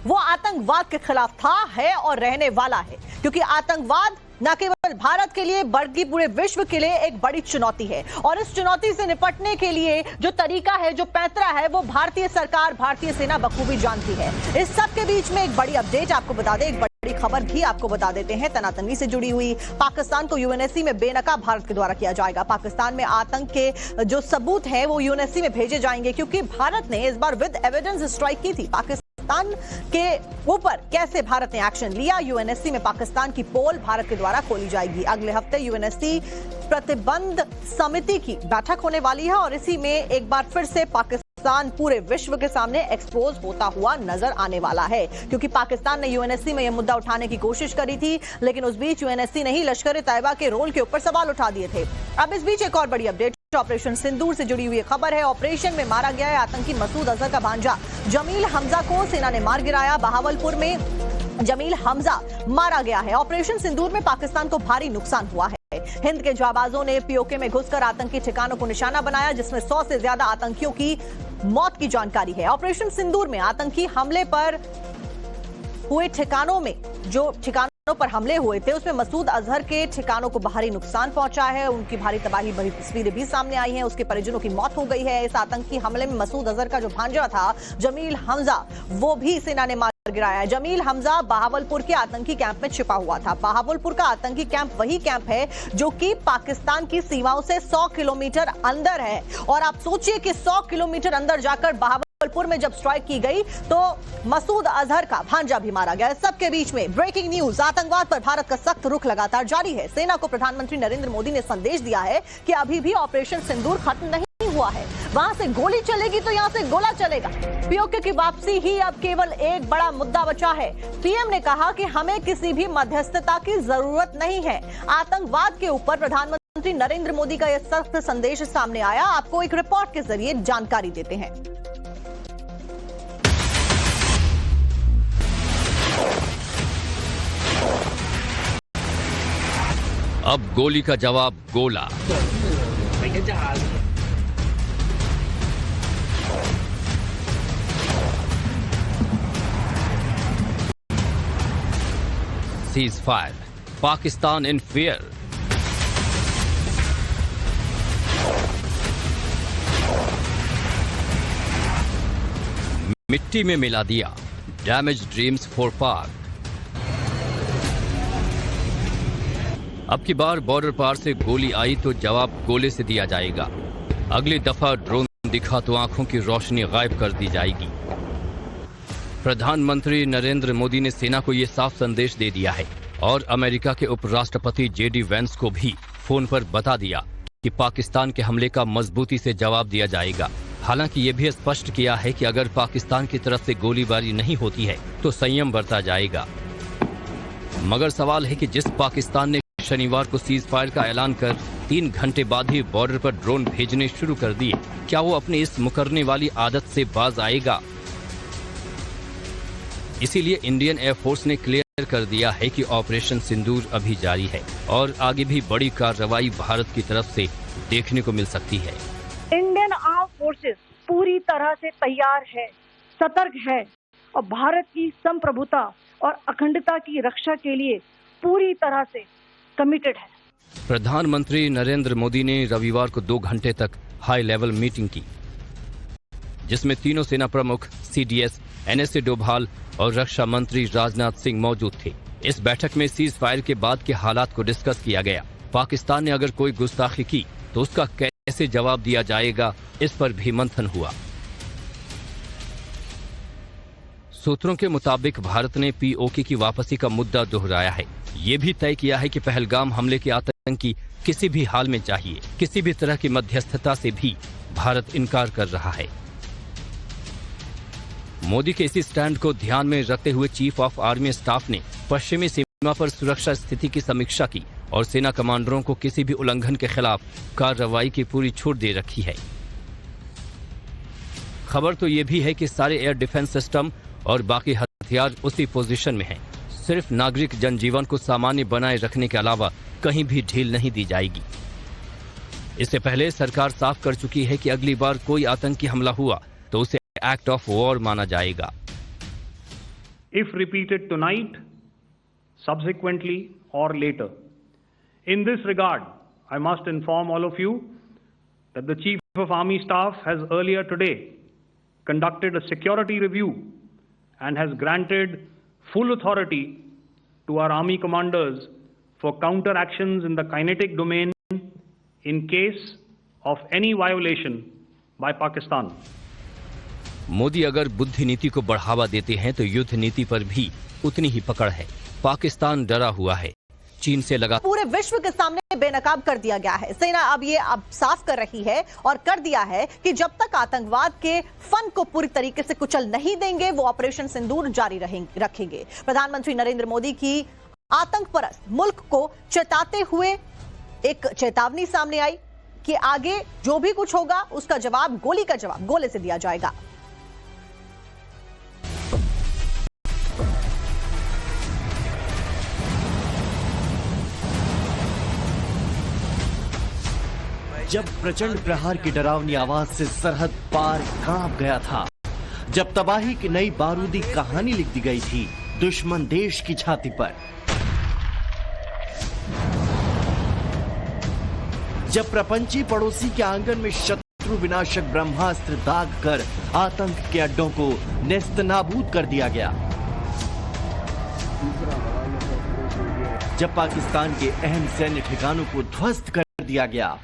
वो आतंकवाद के खिलाफ था, है और रहने वाला है, क्योंकि आतंकवाद न केवल भारत के लिए बल्कि पूरे विश्व के लिए एक बड़ी चुनौती है। और इस चुनौती से निपटने के लिए जो तरीका है, जो पैंतरा है, वो भारतीय सरकार, भारतीय सेना बखूबी जानती है। इस सब के बीच में एक बड़ी अपडेट आपको बता दें, एक बड़ी खबर भी आपको बता देते हैं तनातनी से जुड़ी हुई। पाकिस्तान को यूएनएससी में बेनकाब भारत के द्वारा किया जाएगा। पाकिस्तान में आतंक के जो सबूत हैं वो यूएनएससी में भेजे जाएंगे, क्योंकि भारत ने इस बार विद एविडेंस स्ट्राइक की थी। पाकिस्तान के ऊपर कैसे भारत ने एक्शन लिया, यूएनएससी में पाकिस्तान की पोल भारत के द्वारा खोली जाएगी। अगले हफ्ते यूएनएससी प्रतिबंध समिति की बैठक होने वाली है और इसी में एक बार फिर से पाकिस्तान पूरे विश्व के सामने एक्सपोज होता हुआ नजर आने वाला है, क्योंकि पाकिस्तान ने यूएनएससी में यह मुद्दा उठाने की कोशिश करी थी, लेकिन उस बीच यूएनएससी ने ही लश्कर तैयबा के रोल के ऊपर सवाल उठा दिए थे। अब इस बीच एक और बड़ी अपडेट ऑपरेशन सिंदूर से जुड़ी हुई खबर है। ऑपरेशन में मारा गया है आतंकी मसूद अजहर का भांजा जमील हमजा को सेना ने मार गिराया। बहावलपुर में जमील हमजा मारा गया है। ऑपरेशन सिंदूर में पाकिस्तान को भारी नुकसान हुआ है। हिंद के जाबाजों ने पीओके में घुसकर आतंकी ठिकानों को निशाना बनाया, जिसमें 100 से ज्यादा आतंकियों की मौत की जानकारी है। ऑपरेशन सिंदूर में आतंकी हमले पर हुए ठिकानों में पर हमले हुए थे, उसमें मसूद अजहर के ठिकानों को भारी नुकसान पहुंचा है। उनकी भारी तबाही भरी तस्वीरें भी सामने आई हैं। उसके परिजनों की मौत हो गई है। इस आतंकी हमले में मसूद अजहर का जो भांजा था जमील हमजा, वो भी सेना ने मार गिराया है। जमील हमजा बहावलपुर के आतंकी कैंप में छिपा हुआ था। बहावलपुर का आतंकी कैंप वही कैंप है जो कि पाकिस्तान की सीमाओं से 100 किलोमीटर अंदर है। और आप सोचिए कि 100 किलोमीटर अंदर जाकर बहावलपुर में जब स्ट्राइक की गई तो मसूद अजहर का भांजा भी मारा गया। सबके बीच में ब्रेकिंग न्यूज, आतंकवाद पर भारत का सख्त रुख लगातार जारी है। सेना को प्रधानमंत्री नरेंद्र मोदी ने संदेश दिया है कि अभी भी ऑपरेशन सिंदूर खत्म नहीं हुआ है। वहां से गोली चलेगी तो यहां से गोला चलेगा। पीओके की वापसी ही अब केवल एक बड़ा मुद्दा बचा है। पीएम ने कहा कि हमें किसी भी मध्यस्थता की जरूरत नहीं है। आतंकवाद के ऊपर प्रधानमंत्री नरेंद्र मोदी का यह सख्त संदेश सामने आया। आपको एक रिपोर्ट के जरिए जानकारी देते हैं। अब गोली का जवाब गोला। सीज फायर, पाकिस्तान इन फियर। मिट्टी में मिला दिया डैमेज ड्रीम्स फॉर पाक। अब की बार बॉर्डर पार से गोली आई तो जवाब गोले से दिया जाएगा। अगली दफा ड्रोन दिखा तो आंखों की रोशनी गायब कर दी जाएगी। प्रधानमंत्री नरेंद्र मोदी ने सेना को यह साफ संदेश दे दिया है और अमेरिका के उपराष्ट्रपति जेडी वेंस को भी फोन पर बता दिया कि पाकिस्तान के हमले का मजबूती से जवाब दिया जाएगा। हालांकि ये भी स्पष्ट किया है कि अगर पाकिस्तान की तरफ से गोलीबारी नहीं होती है तो संयम बरता जाएगा। मगर सवाल है कि जिस पाकिस्तान ने शनिवार को सीज फायर का ऐलान कर 3 घंटे बाद ही बॉर्डर पर ड्रोन भेजने शुरू कर दिए, क्या वो अपनी इस मुकरने वाली आदत से बाज आएगा? इसीलिए इंडियन एयरफोर्स ने क्लियर कर दिया है कि ऑपरेशन सिंदूर अभी जारी है और आगे भी बड़ी कार्रवाई भारत की तरफ से देखने को मिल सकती है। इंडियन आर्म फोर्सेस पूरी तरह से तैयार है, सतर्क है और भारत की संप्रभुता और अखंडता की रक्षा के लिए पूरी तरह से कमिटेड है। प्रधानमंत्री नरेंद्र मोदी ने रविवार को 2 घंटे तक हाई लेवल मीटिंग की, जिसमें तीनों सेना प्रमुख, सीडीएस, एनएसए डोभाल और रक्षा मंत्री राजनाथ सिंह मौजूद थे। इस बैठक में सीज फायर के बाद के हालात को डिस्कस किया गया। पाकिस्तान ने अगर कोई गुस्ताखी की तो उसका कैसे जवाब दिया जाएगा, इस पर भी मंथन हुआ। सूत्रों के मुताबिक भारत ने पीओके की वापसी का मुद्दा दोहराया है। ये भी तय किया है कि पहलगाम हमले के आतंकी किसी भी हाल में चाहिए, किसी भी तरह की मध्यस्थता से भी भारत इनकार कर रहा है। मोदी के इसी स्टैंड को ध्यान में रखते हुए चीफ ऑफ आर्मी स्टाफ ने पश्चिमी सीमा पर सुरक्षा स्थिति की समीक्षा की और सेना कमांडरों को किसी भी उल्लंघन के खिलाफ कार्रवाई की पूरी छूट दे रखी है। खबर तो ये भी है कि सारे एयर डिफेंस सिस्टम और बाकी हथियार उसी पोजीशन में हैं। सिर्फ नागरिक जनजीवन को सामान्य बनाए रखने के अलावा कहीं भी ढील नहीं दी जाएगी। इससे पहले सरकार साफ कर चुकी है कि अगली बार कोई आतंकी हमला हुआ तो उसे एक्ट ऑफ वॉर माना जाएगा। if repeated tonight, subsequently, or later. In this regard, I must inform all of you that the Chief of Army Staff has earlier today conducted a security review and has granted full authority to our Army commanders for counter actions in the kinetic domain in case of any violation by Pakistan. Modi अगर बुद्धि नीति को बढ़ावा देते हैं तो युद्ध नीति पर भी उतनी ही पकड़ है। पाकिस्तान डरा हुआ है, चीन से लगा पूरे विश्व के सामने बेनकाब कर दिया गया है। सेना अब साफ कर रही है और कर दिया है कि जब तक आतंकवाद के फन को पूरी तरीके से कुचल नहीं देंगे वो ऑपरेशन सिंदूर जारी रखेंगे। प्रधानमंत्री नरेंद्र मोदी की आतंक परस्त मुल्क को चेताते हुए एक चेतावनी सामने आई कि आगे जो भी कुछ होगा उसका जवाब गोले से दिया जाएगा। जब प्रचंड प्रहार की डरावनी आवाज से सरहद पार कांप गया था, जब तबाही की नई बारूदी कहानी लिख दी गई थी दुश्मन देश की छाती पर, जब प्रपंची पड़ोसी के आंगन में शत्रु विनाशक ब्रह्मास्त्र दाग कर आतंक के अड्डों को नेस्तनाबूद कर दिया गया, जब पाकिस्तान के अहम सैन्य ठिकानों को ध्वस्त कर दिया गया,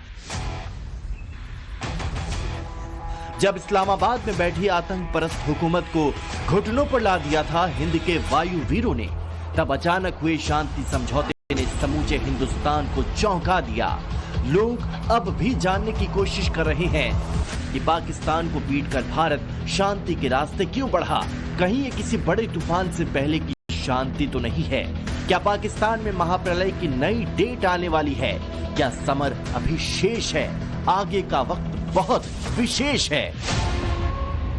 जब इस्लामाबाद में बैठी आतंक परस्त हुकूमत को घुटनों पर ला दिया था हिंद के वायु वीरों ने, तब अचानक हुए शांति समझौते ने समूचे हिंदुस्तान को चौंका दिया। लोग अब भी जानने की कोशिश कर रहे हैं कि पाकिस्तान को पीटकर भारत शांति के रास्ते क्यों बढ़ा। कहीं ये किसी बड़े तूफान से पहले की शांति तो नहीं है? क्या पाकिस्तान में महाप्रलय की नई डेट आने वाली है? क्या समर अभी शेष है? आगे का वक्त बहुत विशेष है।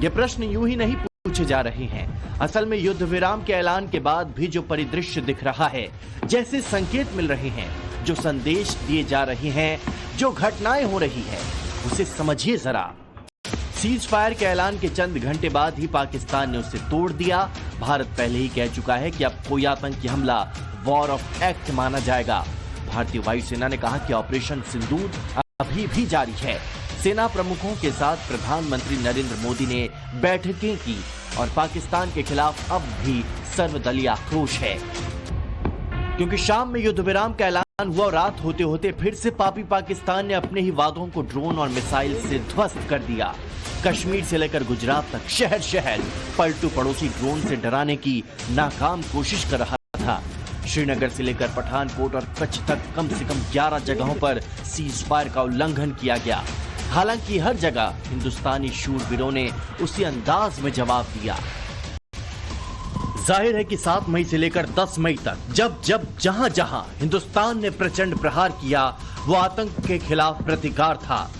ये प्रश्न यूं ही नहीं पूछे जा रहे हैं। असल में युद्ध विराम के ऐलान के बाद भी जो परिदृश्य दिख रहा है, जैसे संकेत मिल रहे हैं, जो संदेश दिए जा रहे हैं, जो घटनाएं हो रही है, उसे समझिए जरा। सीज फायर के ऐलान के चंद घंटे बाद ही पाकिस्तान ने उसे तोड़ दिया। भारत पहले ही कह चुका है कि अब कोई आतंकी हमला वॉर ऑफ एक्ट माना जाएगा। भारतीय वायुसेना ने कहा कि ऑपरेशन सिंदूर अभी भी जारी है। सेना प्रमुखों के साथ प्रधानमंत्री नरेंद्र मोदी ने बैठकें की और पाकिस्तान के खिलाफ अब भी सर्वदलीय आक्रोश है, क्योंकि शाम में युद्ध विराम का ऐलान हुआ और रात होते होते फिर से पापी पाकिस्तान ने अपने ही वादों को ड्रोन और मिसाइल से ध्वस्त कर दिया। कश्मीर से लेकर गुजरात तक शहर शहर पलटू पड़ोसी ड्रोन से डराने की नाकाम कोशिश कर रहा था। श्रीनगर से लेकर पठानकोट और कच्छ तक कम से कम 11 जगहों पर सीज फायर का उल्लंघन किया गया। हालांकि हर जगह हिंदुस्तानी शूरवीरों ने उसी अंदाज में जवाब दिया। जाहिर है कि 7 मई से लेकर 10 मई तक जब जहां जहां हिंदुस्तान ने प्रचंड प्रहार किया, वो आतंक के खिलाफ प्रतिकार था।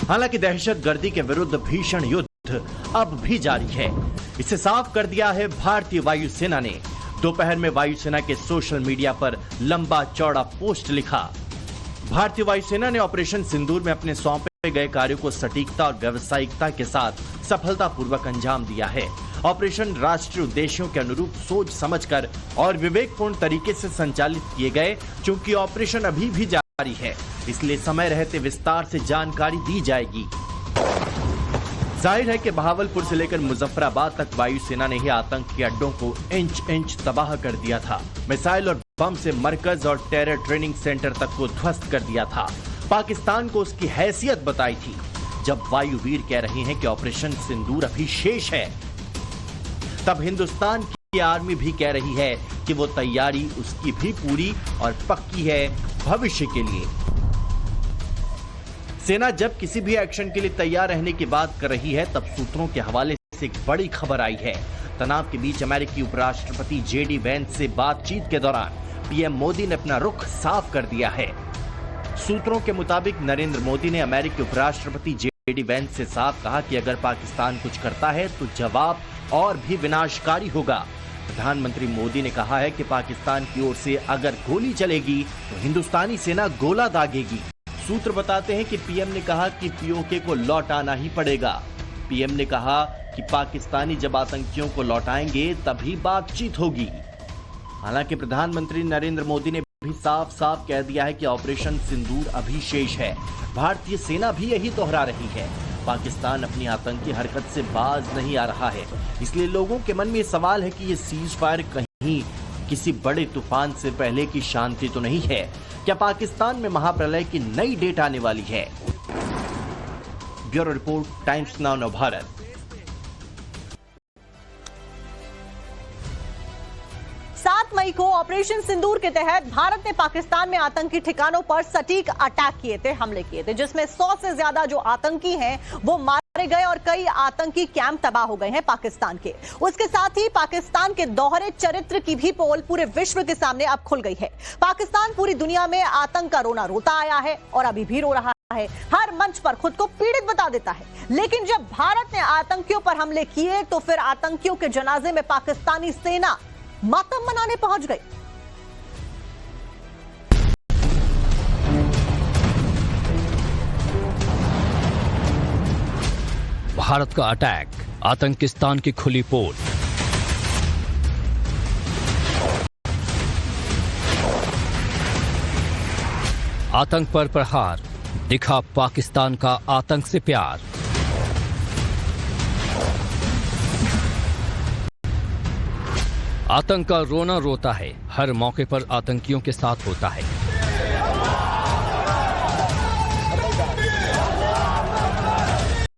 हालांकि दहशतगर्दी के विरुद्ध भीषण युद्ध अब भी जारी है। इसे साफ कर दिया है भारतीय वायुसेना ने। दोपहर में वायुसेना के सोशल मीडिया पर लंबा चौड़ा पोस्ट लिखा। भारतीय वायुसेना ने ऑपरेशन सिंदूर में अपने सौंपे गए कार्यों को सटीकता और व्यावसायिकता के साथ सफलतापूर्वक अंजाम दिया है। ऑपरेशन राष्ट्रीय उद्देश्यों के अनुरूप सोच समझकर और विवेकपूर्ण तरीके से संचालित किए गए। चूंकि ऑपरेशन अभी भी जारी है, इसलिए समय रहते विस्तार से जानकारी दी जाएगी। जाहिर है कि बहावलपुर से लेकर मुजफ्फराबाद तक वायुसेना ने ही आतंक के अड्डों को इंच इंच तबाह कर दिया था। मिसाइल और बम से मरकज और टेरर ट्रेनिंग सेंटर तक को ध्वस्त कर दिया था। पाकिस्तान को उसकी हैसियत बताई थी। जब वायुवीर कह रहे हैं कि ऑपरेशन सिंदूर अभी शेष है, तब हिंदुस्तान की आर्मी भी कह रही है कि वो तैयारी उसकी भी पूरी और पक्की है भविष्य के लिए। सेना जब किसी भी एक्शन के लिए तैयार रहने की बात कर रही है, तब सूत्रों के हवाले से एक बड़ी खबर आई है। तनाव के बीच अमेरिकी उपराष्ट्रपति जेडी वेंस से बातचीत के दौरान पीएम मोदी ने अपना रुख साफ कर दिया है। सूत्रों के मुताबिक नरेंद्र मोदी ने अमेरिकी उपराष्ट्रपति जेडी वेंस से साफ कहा कि अगर पाकिस्तान कुछ करता है तो जवाब और भी विनाशकारी होगा। प्रधानमंत्री मोदी ने कहा है कि पाकिस्तान की ओर से अगर गोली चलेगी तो हिंदुस्तानी सेना गोला दागेगी। सूत्र बताते हैं कि पीएम ने कहा कि पीओके को लौट आना ही पड़ेगा। पीएम ने कहा कि पाकिस्तानी जब आतंकियों को लौटाएंगे तभी बातचीत होगी। हालांकि प्रधानमंत्री नरेंद्र मोदी ने भी साफ साफ कह दिया है कि ऑपरेशन सिंदूर अभी शेष है। भारतीय सेना भी यही दोहरा रही है। पाकिस्तान अपनी आतंकी हरकत से बाज नहीं आ रहा है, इसलिए लोगों के मन में सवाल है कि ये सीज फायर कहीं किसी बड़े तूफान से पहले की शांति तो नहीं है? क्या पाकिस्तान में महाप्रलय की नई डेट आने वाली है? Bureau report, Times Now Navbharat. मई को ऑपरेशन सिंदूर के तहत भारत ने पाकिस्तान में आतंकी ठिकानों पर सटीक अटैक किए थे, हमले किए थे, जिसमें 100 से ज्यादा जो आतंकी हैं वो मारे गए और कई आतंकी कैंप तबाह हो गए हैं पाकिस्तान के। उसके साथ ही पाकिस्तान के दोहरे चरित्र की भी पोल पूरे विश्व के सामने अब खुल गई है। पाकिस्तान पूरी दुनिया में आतंक का रोना रोता आया है और अभी भी रो रहा है। हर मंच पर खुद को पीड़ित बता देता है, लेकिन जब भारत ने आतंकियों पर हमले किए तो फिर आतंकियों के जनाजे में पाकिस्तानी सेना मातम मनाने पहुंच गई। भारत का अटैक, आतंकिस्तान की खुली पोल। आतंक पर प्रहार, दिखा पाकिस्तान का आतंक से प्यार। आतंक का रोना रोता है, हर मौके पर आतंकियों के साथ होता है।